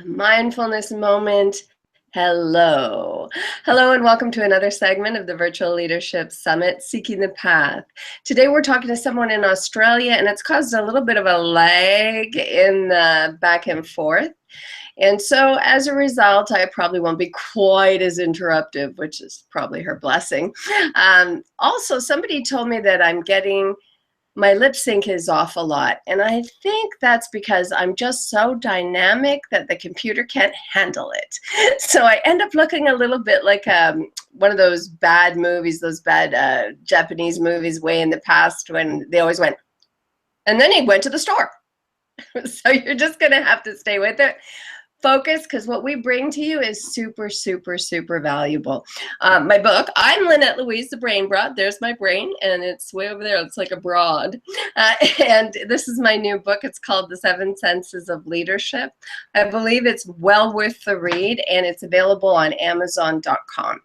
Mindfulness moment. Hello. Hello, and welcome to another segment of the Virtual Leadership Summit, Seeking the Path. Today we're talking to someone in Australia, and it's caused a little bit of a lag in the back and forth. And so as a result, I probably won't be quite as interruptive, which is probably her blessing. Also, somebody told me that my lip sync is off a lot, and I think that's because I'm just so dynamic that the computer can't handle it. So I end up looking a little bit like one of those bad movies, those bad Japanese movies way in the past when they always went, and then he went to the store. So you're just going to have to stay with it. Focus, because what we bring to you is super, super, super valuable. My book, I'm Lynette Louise, the Brain Broad. There's my brain, and it's way over there. It's like a broad. And this is my new book. It's called The 7 Senses of Leadership. I believe it's well worth the read, and it's available on Amazon.com.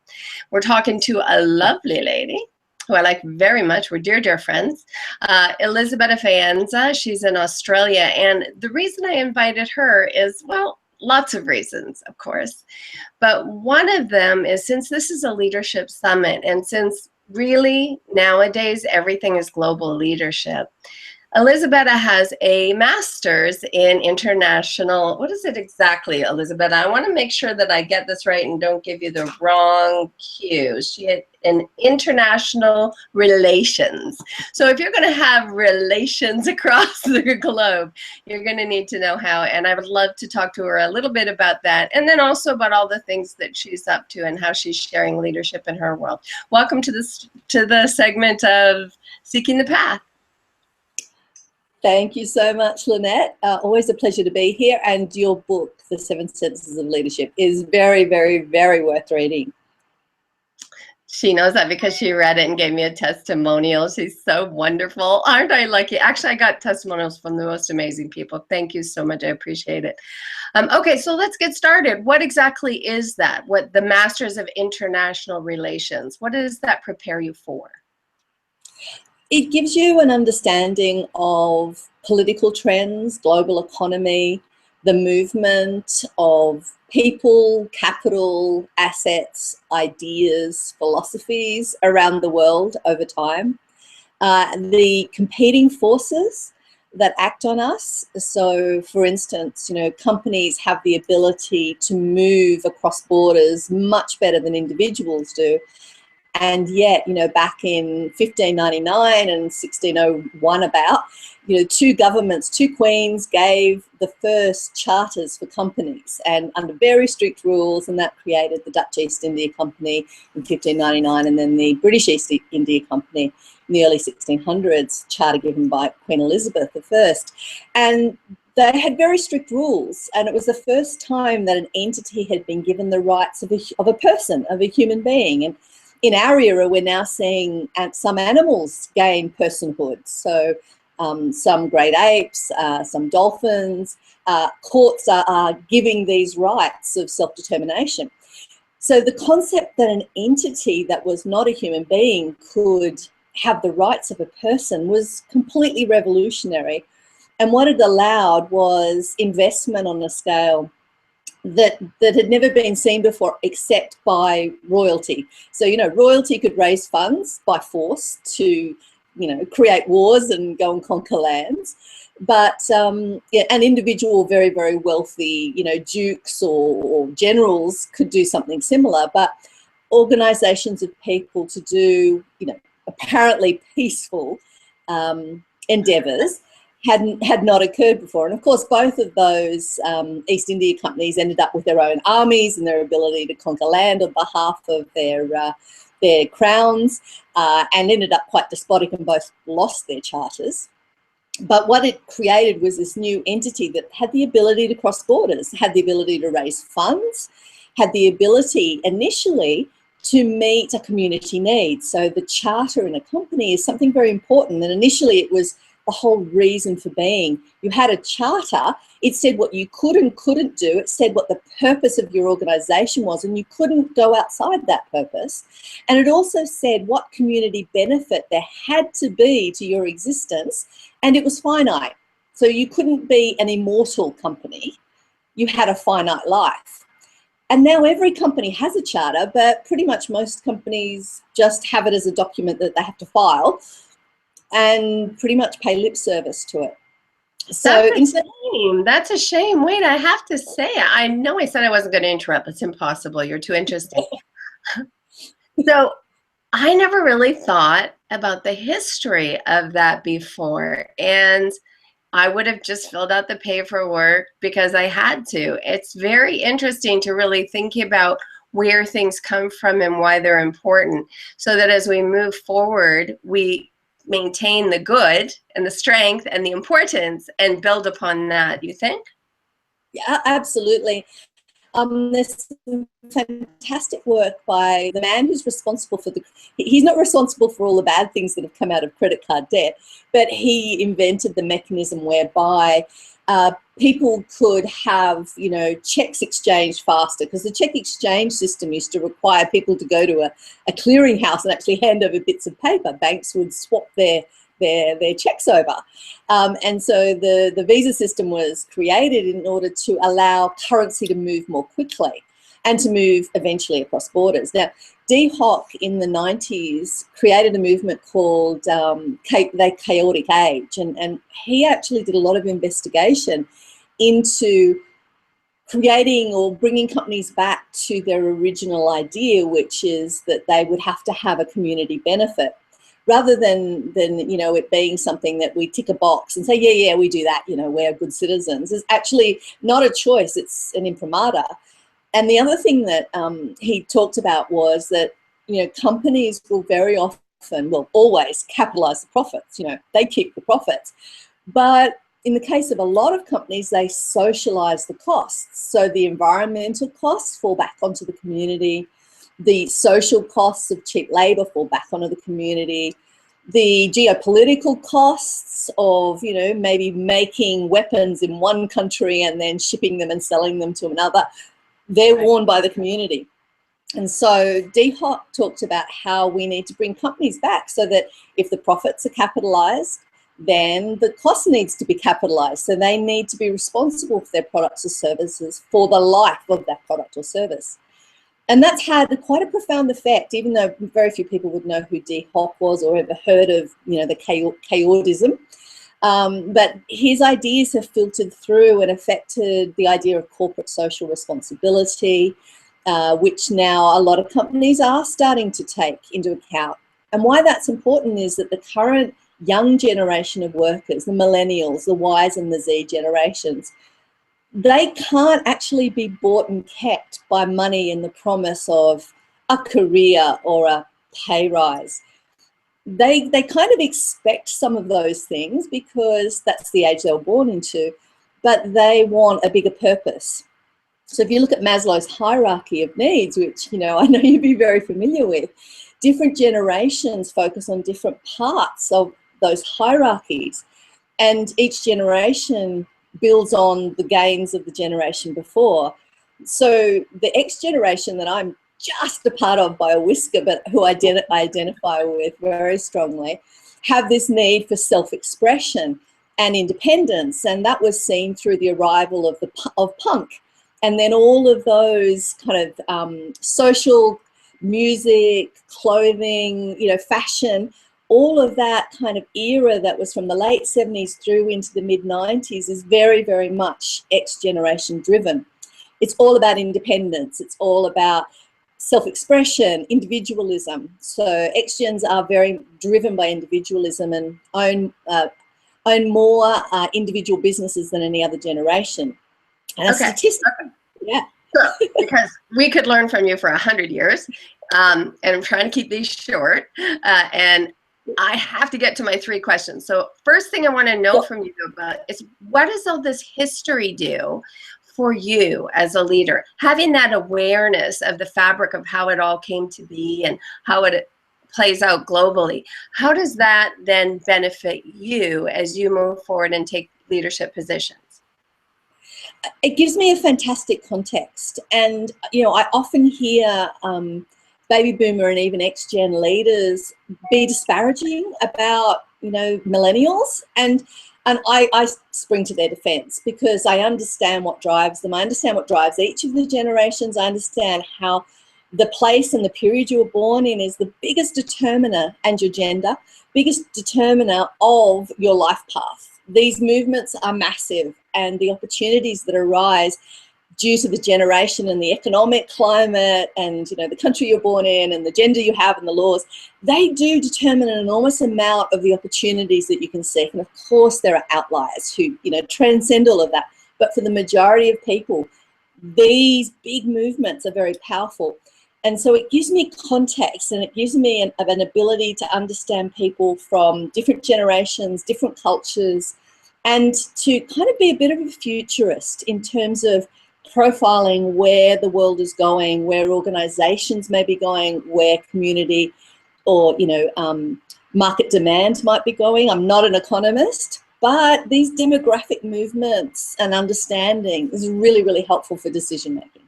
We're talking to a lovely lady who I like very much. We're dear, dear friends. Elisabetta Faenza. She's in Australia. And the reason I invited her is, well, lots of reasons, of course. But one of them is, since this is a leadership summit, and since really nowadays everything is global leadership, Elisabetta has a master's in international, what is it exactly, Elisabetta? I want to make sure that I get this right and don't give you the wrong cues. She had in international relations. So if you're going to have relations across the globe, you're going to need to know how. And I would love to talk to her a little bit about that. And then also about all the things that she's up to and how she's sharing leadership in her world. Welcome to the segment of Seeking the Path. Thank you so much, Lynette. Always a pleasure to be here. And your book, The 7 Senses of Leadership, is very, very, very worth reading. She knows that because she read it and gave me a testimonial. She's so wonderful. Aren't I lucky? Actually, I got testimonials from the most amazing people. Thank you so much. I appreciate it. Okay, so let's get started. What exactly is that? What the Masters of International Relations? What does that prepare you for? It gives you an understanding of political trends, global economy, the movement of people, capital, assets, ideas, philosophies around the world over time, the competing forces that act on us. So, for instance, companies have the ability to move across borders much better than individuals do. And yet, back in 1599 and 1601 about, two governments, two queens gave the first charters for companies, and under very strict rules, and that created the Dutch East India Company in 1599 and then the British East India Company in the early 1600s, charter given by Queen Elizabeth I. And they had very strict rules, and it was the first time that an entity had been given the rights of a person, of a human being. And in our era, we're now seeing some animals gain personhood. So some great apes, some dolphins, courts are giving these rights of self-determination. So the concept that an entity that was not a human being could have the rights of a person was completely revolutionary. And what it allowed was investment on a scale that had never been seen before, except by royalty. So, royalty could raise funds by force to, create wars and go and conquer lands. But an individual, very, very wealthy, dukes or generals could do something similar. But organizations of people to do, apparently peaceful endeavors had not occurred before. And of course, both of those East India companies ended up with their own armies and their ability to conquer land on behalf of their crowns, and ended up quite despotic, and both lost their charters. But what it created was this new entity that had the ability to cross borders, had the ability to raise funds, had the ability initially to meet a community need. So the charter in a company is something very important. And initially it was the whole reason for being. You had a charter, it said what you could and couldn't do, it said what the purpose of your organization was, and you couldn't go outside that purpose. And it also said what community benefit there had to be to your existence, and it was finite. So you couldn't be an immortal company. You had a finite life. And now every company has a charter, but pretty much most companies just have it as a document that they have to file and pretty much pay lip service to it. So that's a shame. That's a shame. Wait, I have to say, I know I said I wasn't going to interrupt. It's impossible. You're too interesting. So I never really thought about the history of that before. And I would have just filled out the paperwork because I had to. It's very interesting to really think about where things come from and why they're important, so that as we move forward, we maintain the good and the strength and the importance and build upon that, you think? yeah, absolutely. There's some fantastic work by the man who's responsible for he's not responsible for all the bad things that have come out of credit card debt, but he invented the mechanism whereby people could have, checks exchanged faster, because the check exchange system used to require people to go to a clearinghouse and actually hand over bits of paper. Banks would swap their checks over. And so the visa system was created in order to allow currency to move more quickly and to move eventually across borders. Now, Dee Hock in the 90s created a movement called the Chaotic Age, and he actually did a lot of investigation into creating or bringing companies back to their original idea, which is that they would have to have a community benefit, rather than it being something that we tick a box and say, yeah, we do that, we're good citizens. It's actually not a choice, it's an imprimatur. And the other thing that he talked about was that, companies will very often, well, always capitalize the profits, they keep the profits. But in the case of a lot of companies, they socialize the costs. So the environmental costs fall back onto the community. The social costs of cheap labor fall back onto the community. The geopolitical costs of, maybe making weapons in one country and then shipping them and selling them to another, they're borne by the community. And so Dee Hock talked about how we need to bring companies back so that if the profits are capitalized, then the cost needs to be capitalized. So they need to be responsible for their products or services for the life of that product or service. And that's had quite a profound effect, even though very few people would know who Dee Hock was or ever heard of, the chaotism. But his ideas have filtered through and affected the idea of corporate social responsibility, which now a lot of companies are starting to take into account. And why that's important is that the current young generation of workers, the millennials, the Ys and the Z generations, they can't actually be bought and kept by money and the promise of a career or a pay rise. They kind of expect some of those things because that's the age they were born into, but they want a bigger purpose. So if you look at Maslow's hierarchy of needs, which, I know you'd be very familiar with, different generations focus on different parts of those hierarchies. And each generation builds on the gains of the generation before. So the X generation that I'm just a part of by a whisker, but who I identify with very strongly, have this need for self-expression and independence. And that was seen through the arrival of punk. And then all of those kind of social, music, clothing, fashion, all of that kind of era that was from the late 70s through into the mid 90s is very, very much X generation driven. It's all about independence. It's all about self-expression, individualism. So X gens are very driven by individualism and own more individual businesses than any other generation. And okay. Statistic, yeah. So, because we could learn from you for 100 years, and I'm trying to keep these short, and I have to get to my 3 questions. So first thing I want to know from you about is, what does all this history do for you as a leader? Having that awareness of the fabric of how it all came to be and how it plays out globally, how does that then benefit you as you move forward and take leadership positions? It gives me a fantastic context. And, I often hear baby boomer and even X-gen leaders be disparaging about, millennials. And And I spring to their defense because I understand what drives them. I understand what drives each of the generations. I understand how the place and the period you were born in is the biggest determiner, and your gender, biggest determiner of your life path. These movements are massive, and the opportunities that arise due to the generation and the economic climate and, you know, the country you're born in and the gender you have and the laws, they do determine an enormous amount of the opportunities that you can seek. And of course there are outliers who, you know, transcend all of that. But for the majority of people, these big movements are very powerful. And so it gives me context, and it gives me an ability to understand people from different generations, different cultures, and to kind of be a bit of a futurist in terms of profiling where the world is going, where organizations may be going, where community or, you know, market demand might be going. I'm not an economist, but these demographic movements and understanding is really, really helpful for decision making.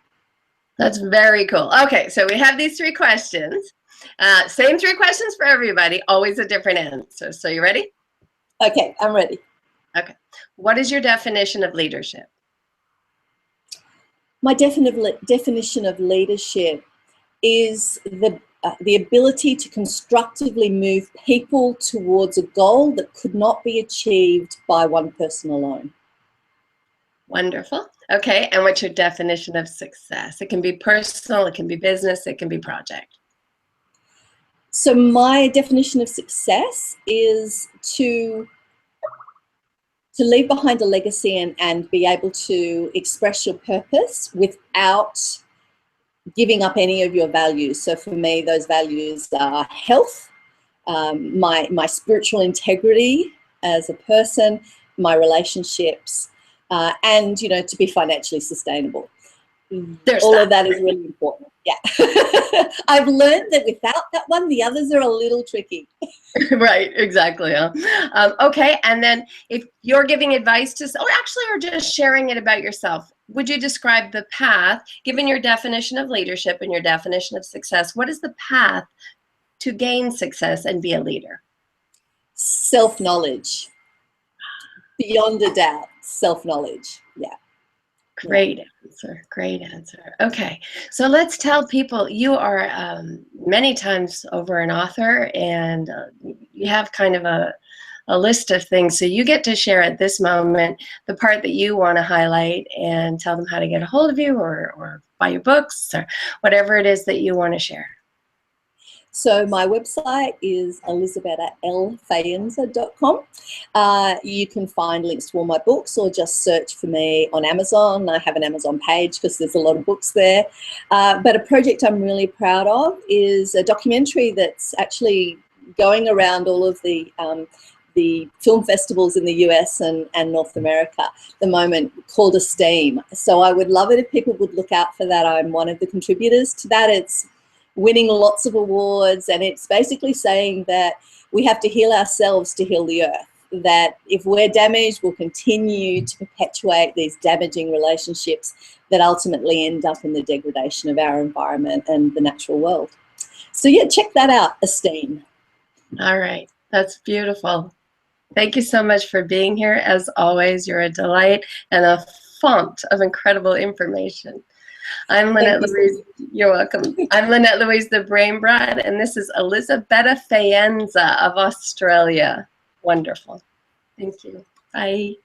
That's very cool. Okay, so we have these 3 questions. Same 3 questions for everybody, always a different answer. So you ready? Okay, I'm ready. Okay. What is your definition of leadership? My definition of leadership is the ability to constructively move people towards a goal that could not be achieved by one person alone. Wonderful. Okay, and what's your definition of success? It can be personal, it can be business, it can be project. So my definition of success is to leave behind a legacy and be able to express your purpose without giving up any of your values. So for me, those values are health, my spiritual integrity as a person, my relationships, and, you know, to be financially sustainable. All of that is really important. Yeah. I've learned that without that one, the others are a little tricky. Right, exactly. Okay, and then if you're giving advice to, or actually, or just sharing it about yourself, would you describe the path, given your definition of leadership and your definition of success, what is the path to gain success and be a leader? Self-knowledge. Beyond a doubt, self-knowledge. Yeah. Great answer. Great answer. Okay, so let's tell people you are many times over an author, and you have kind of a list of things. So you get to share at this moment the part that you want to highlight and tell them how to get a hold of you or buy your books or whatever it is that you want to share. So my website is elisabettaLfaenza.com. You can find links to all my books, or just search for me on Amazon. I have an Amazon page because there's a lot of books there. But a project I'm really proud of is a documentary that's actually going around all of the film festivals in the US and North America at the moment, called Esteem. So I would love it if people would look out for that. I'm one of the contributors to that. It's winning lots of awards, and it's basically saying that we have to heal ourselves to heal the earth, that if we're damaged, we'll continue to perpetuate these damaging relationships that ultimately end up in the degradation of our environment and the natural world. So yeah, check that out, Esteem. All right, that's beautiful. Thank you so much for being here. As always, you're a delight and a font of incredible information. I'm Lynette Louise. You're welcome. I'm Lynette Louise, the Brain Bride, and this is Elisabetta Faenza of Australia. Wonderful. Thank you. Bye.